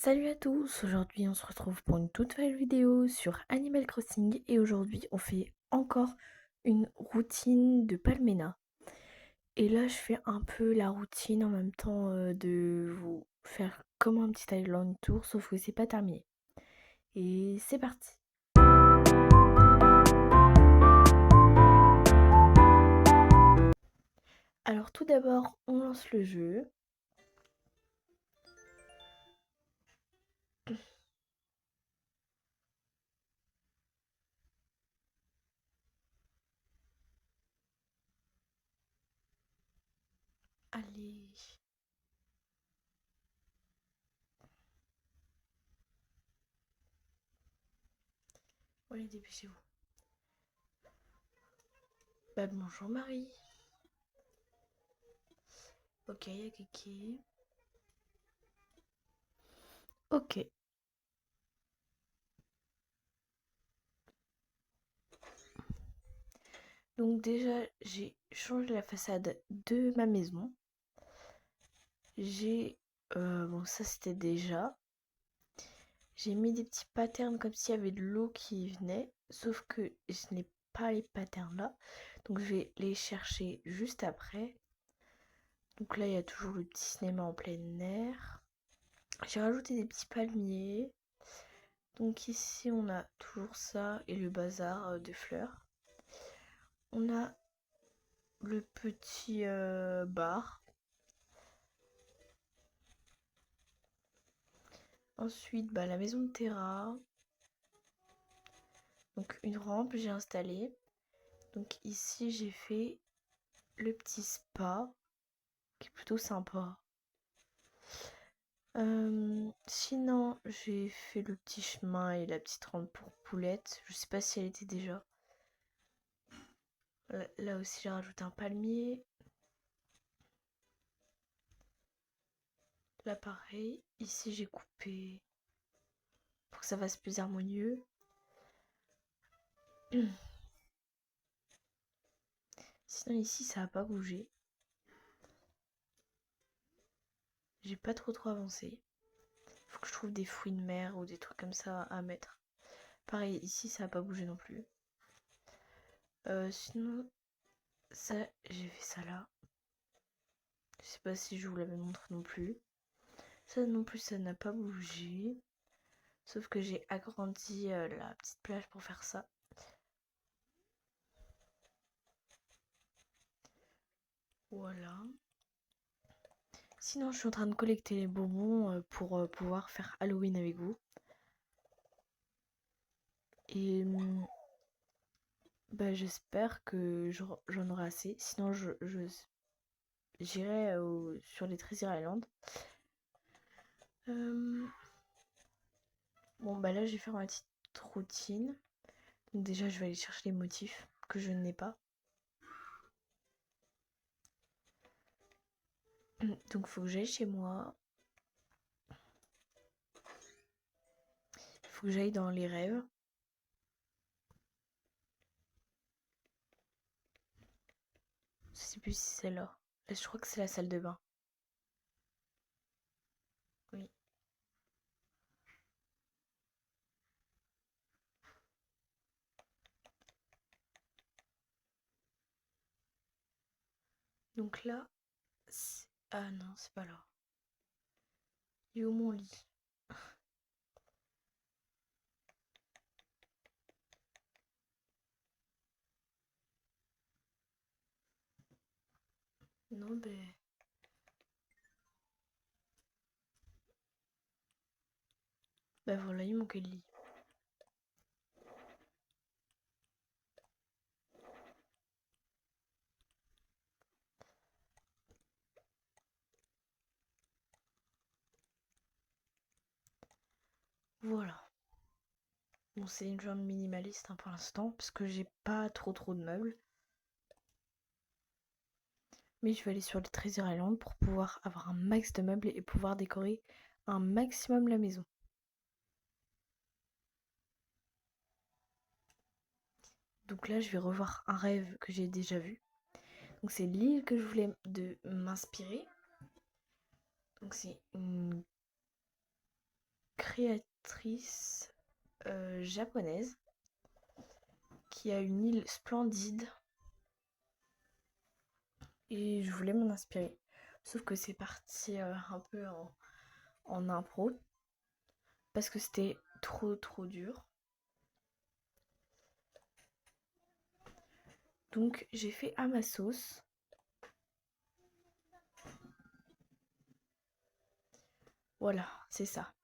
Salut à tous, aujourd'hui on se retrouve pour une toute nouvelle vidéo sur Animal Crossing et aujourd'hui on fait encore une routine de Palmena. Et là je fais un peu la routine en même temps de vous faire comme un petit Island Tour sauf que c'est pas terminé. Et c'est parti. Alors tout d'abord on lance le jeu. Allez. Allez, dépêchez-vous. Bah bonjour Marie. Ok, il y a Kiki. Ok. Donc déjà j'ai changé la façade de ma maison. J'ai... bon ça c'était déjà. J'ai mis des petits patterns comme s'il y avait de l'eau qui venait. Sauf que je n'ai pas les patterns là. Donc je vais les chercher juste après. Donc là il y a toujours le petit cinéma en plein air. J'ai rajouté des petits palmiers. Donc ici on a toujours ça et le bazar de fleurs. On a le petit bar. Ensuite la maison de Terra. Donc une rampe j'ai installée. Donc ici j'ai fait le petit spa qui est plutôt sympa. Sinon j'ai fait le petit chemin et la petite rampe pour poulette. Je sais pas si elle était déjà. Là aussi j'ai rajouté un palmier. Là pareil. Ici j'ai coupé pour que ça fasse plus harmonieux. Sinon ici ça a pas bougé. J'ai pas trop avancé. Faut que je trouve des fruits de mer ou des trucs comme ça à mettre. Pareil ici ça a pas bougé non plus. Sinon ça j'ai fait ça là. Je sais pas si je vous l'avais montré non plus. Ça non plus ça n'a pas bougé. Sauf que j'ai agrandi la petite plage pour faire ça. Voilà. Sinon je suis en train de collecter les bonbons pour pouvoir faire Halloween avec vous. Et j'espère que j'en aurai assez. Sinon j'irai sur les Treasure Island. Bon là je vais faire ma petite routine. Donc déjà je vais aller chercher les motifs que je n'ai pas. Donc faut que j'aille chez moi. Faut que j'aille dans les rêves. Je sais plus si c'est là. Je crois que c'est la salle de bain. Oui. Donc là, ah non, c'est pas là. Il est où mon lit? Non, voilà, il manquait le lit. Voilà. Bon, c'est une chambre minimaliste pour l'instant, parce que j'ai pas trop de meubles. Mais je vais aller sur le Treasure Island pour pouvoir avoir un max de meubles et pouvoir décorer un maximum la maison. Donc là, je vais revoir un rêve que j'ai déjà vu. Donc c'est l'île que je voulais m'inspirer. Donc c'est une créatrice japonaise qui a une île splendide et je voulais m'en inspirer. Sauf que c'est parti un peu en impro parce que c'était trop dur. Donc j'ai fait à ma sauce. Voilà, c'est ça.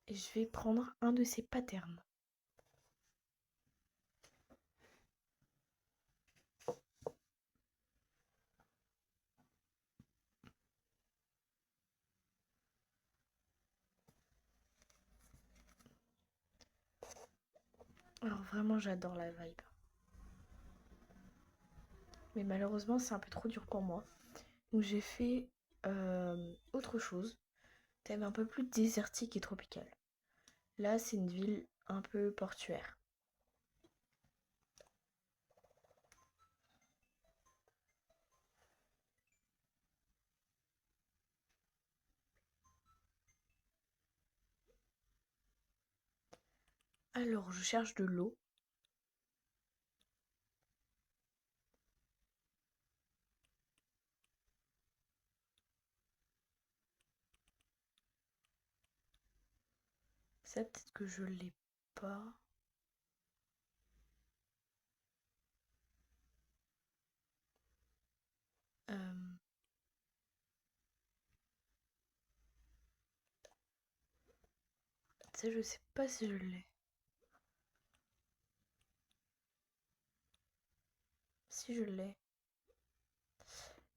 Et je vais prendre un de ces patterns. Alors vraiment j'adore la vibe. Mais malheureusement c'est un peu trop dur pour moi. Donc j'ai fait autre chose. Thème un peu plus désertique et tropical. Là c'est une ville un peu portuaire. Alors je cherche de l'eau. Ça peut-être que je l'ai pas. Euh, Ça je sais pas si je l'ai. Si je l'ai.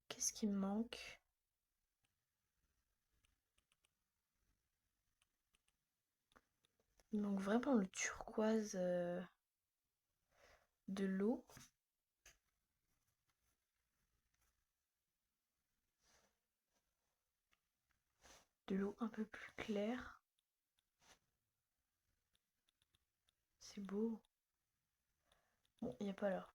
Qu'est-ce qui me manque? Il manque vraiment le turquoise de l'eau. De l'eau un peu plus claire. C'est beau. Bon, il n'y a pas l'heure.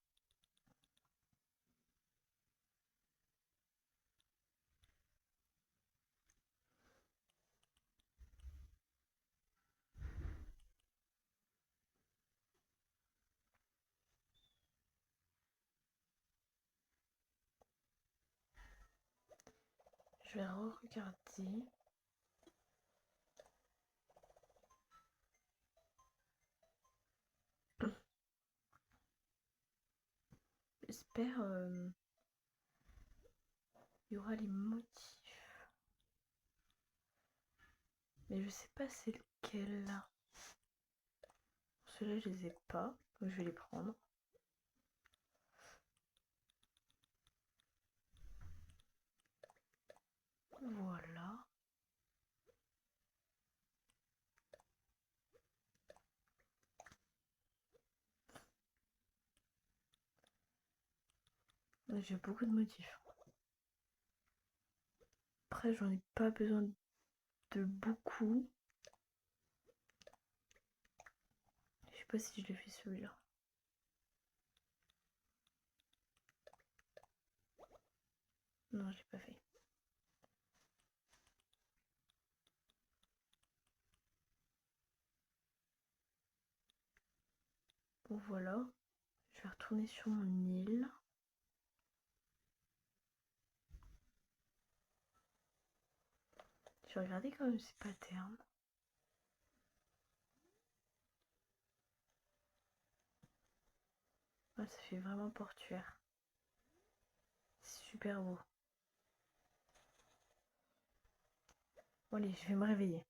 Je vais re-regarder. J'espère il y aura les motifs. Mais je sais pas c'est lequel là. Ceux-là je les ai pas. Donc je vais les prendre. Voilà. J'ai beaucoup de motifs. Après j'en ai pas besoin de beaucoup. Je sais pas si je l'ai fait celui-là. Non, je l'ai pas fait. Bon voilà. Je vais retourner sur mon île. Je vais regarder quand même ces patterns. Ouais, ça fait vraiment portuaire. C'est super beau. Bon allez, je vais me réveiller.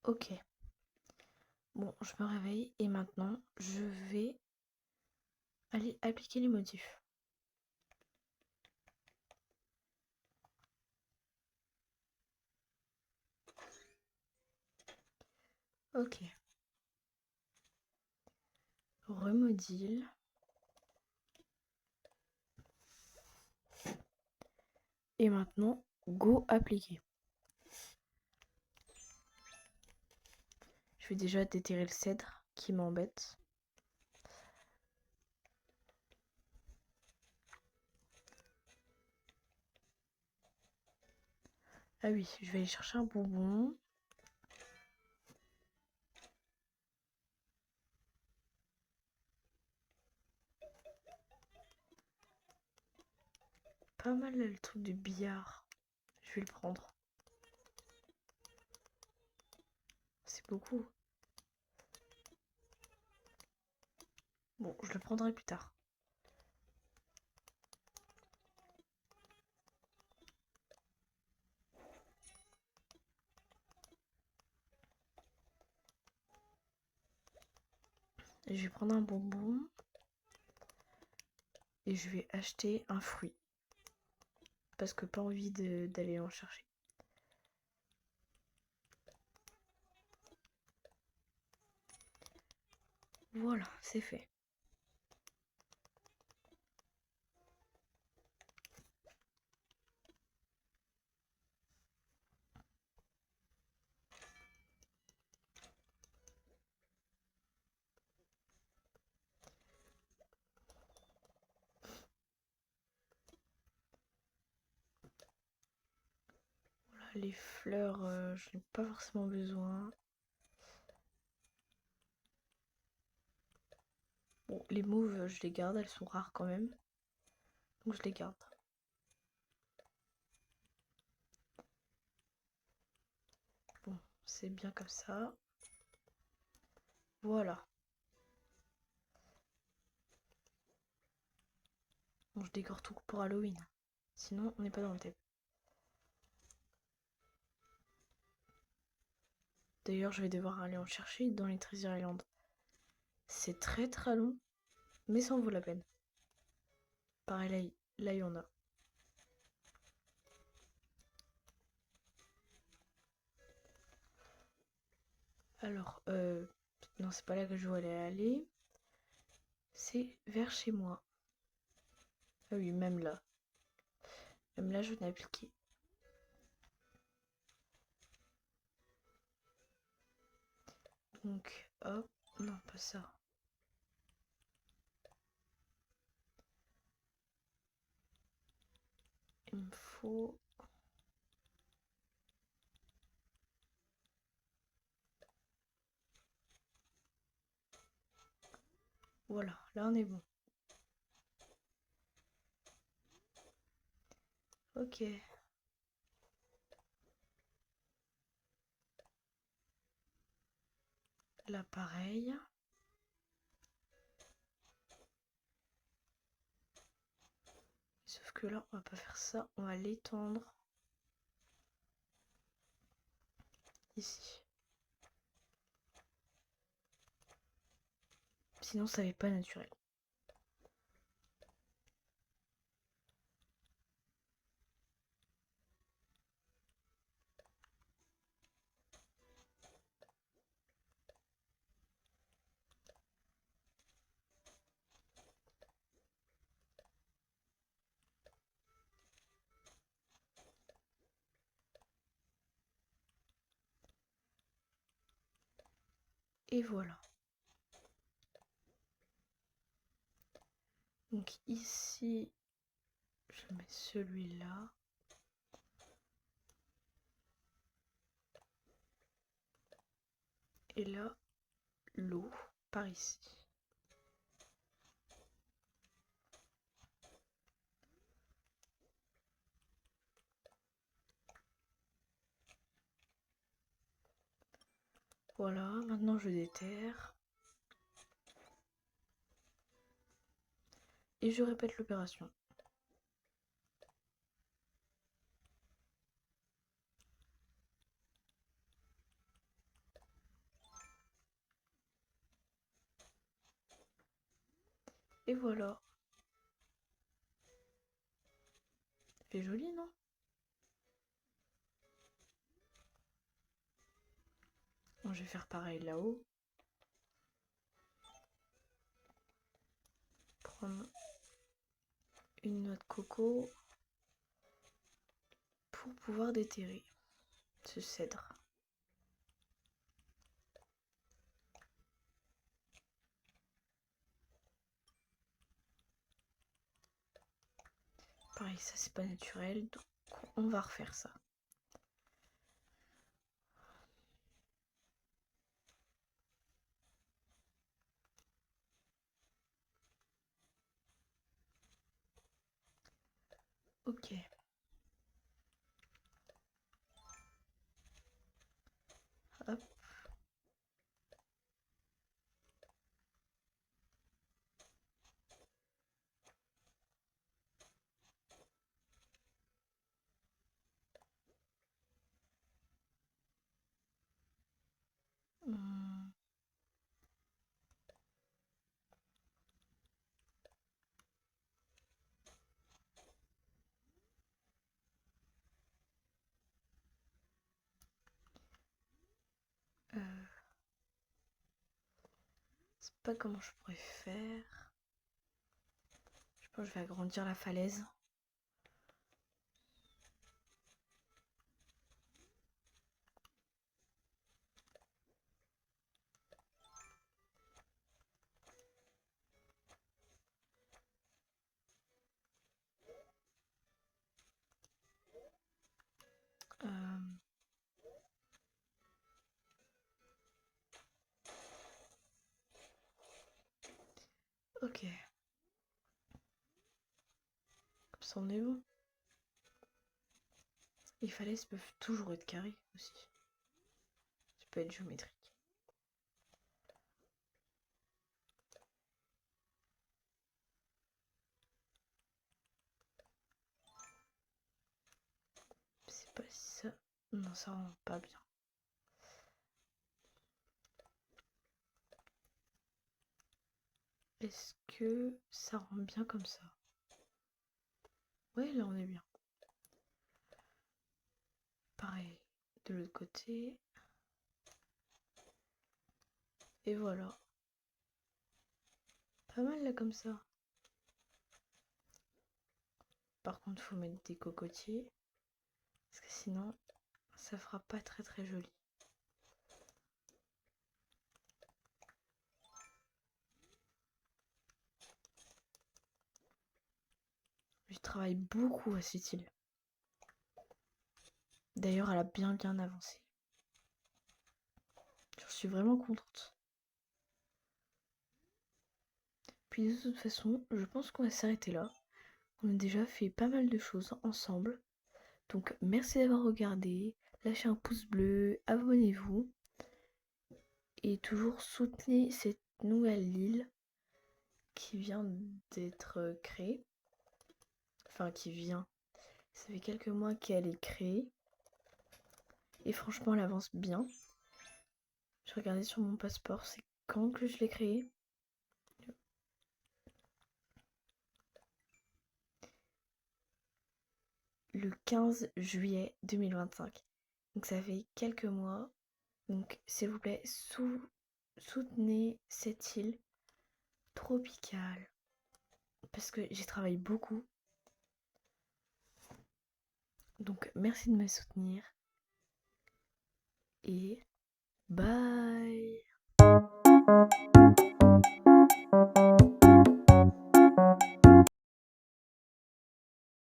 Ok. Bon, je me réveille et maintenant, je vais aller appliquer les motifs. Ok. Remodile. Et maintenant, go appliquer. Je vais déjà déterrer le cèdre qui m'embête. Ah oui, je vais aller chercher un bonbon. Pas mal là, le truc de billard. Je vais le prendre. C'est beaucoup. Bon, je le prendrai plus tard. Je vais prendre un bonbon. Et je vais acheter un fruit. Parce que pas envie d'aller en chercher. Voilà, c'est fait. Voilà, les fleurs, je n'ai pas forcément besoin. Bon, les mauves, je les garde, elles sont rares quand même. Donc je les garde. Bon, c'est bien comme ça. Voilà. Bon, je décore tout pour Halloween. Sinon, on n'est pas dans le thème. D'ailleurs, je vais devoir aller en chercher dans les Treasure Island. C'est très très long, mais ça en vaut la peine. Pareil, là il y en a. Alors, non, c'est pas là que je voulais aller. C'est vers chez moi. Ah oui, même là. Même là, je venais appliquer. Donc, hop. Non, pas ça. Il me faut... Voilà, là on est bon. Ok. Là, pareil. Sauf que là, on va pas faire ça. On va l'étendre. Ici. Sinon, ça n'est pas naturel. Et voilà. Donc ici, je mets celui-là. Et là, l'eau par ici. Voilà, maintenant je déterre. Et je répète l'opération. Et voilà. C'est joli, non? je vais faire pareil là-haut. Prendre une noix de coco pour pouvoir déterrer ce cèdre. Pareil, ça c'est pas naturel, donc on va refaire ça. Ok. Hop. Hum. Je sais pas comment je pourrais faire. Je pense que je vais agrandir la falaise. Ok. Comme ça on est bon. Les falaises peuvent toujours être carrées aussi. Ça peut être géométrique. Je sais pas si ça... Non, ça rend pas bien. Est-ce que ça rend bien comme ça? Ouais, là on est bien. Pareil, de l'autre côté. Et voilà. Pas mal là comme ça. Par contre, faut mettre des cocotiers. Parce que sinon, ça fera pas très très joli. Je travaille beaucoup à cette île. D'ailleurs, elle a bien avancé. Je suis vraiment contente. Puis de toute façon, je pense qu'on va s'arrêter là. On a déjà fait pas mal de choses ensemble. Donc merci d'avoir regardé. Lâchez un pouce bleu, abonnez-vous. Et toujours soutenez cette nouvelle île qui vient d'être créée. Enfin, qui vient. Ça fait quelques mois qu'elle est créée. Et franchement, elle avance bien. Je regardais sur mon passeport, c'est quand que je l'ai créée? Le 15 juillet 2025. Donc ça fait quelques mois. Donc s'il vous plaît, soutenez cette île tropicale. Parce que j'y travaille beaucoup. Donc merci de me soutenir. Et bye!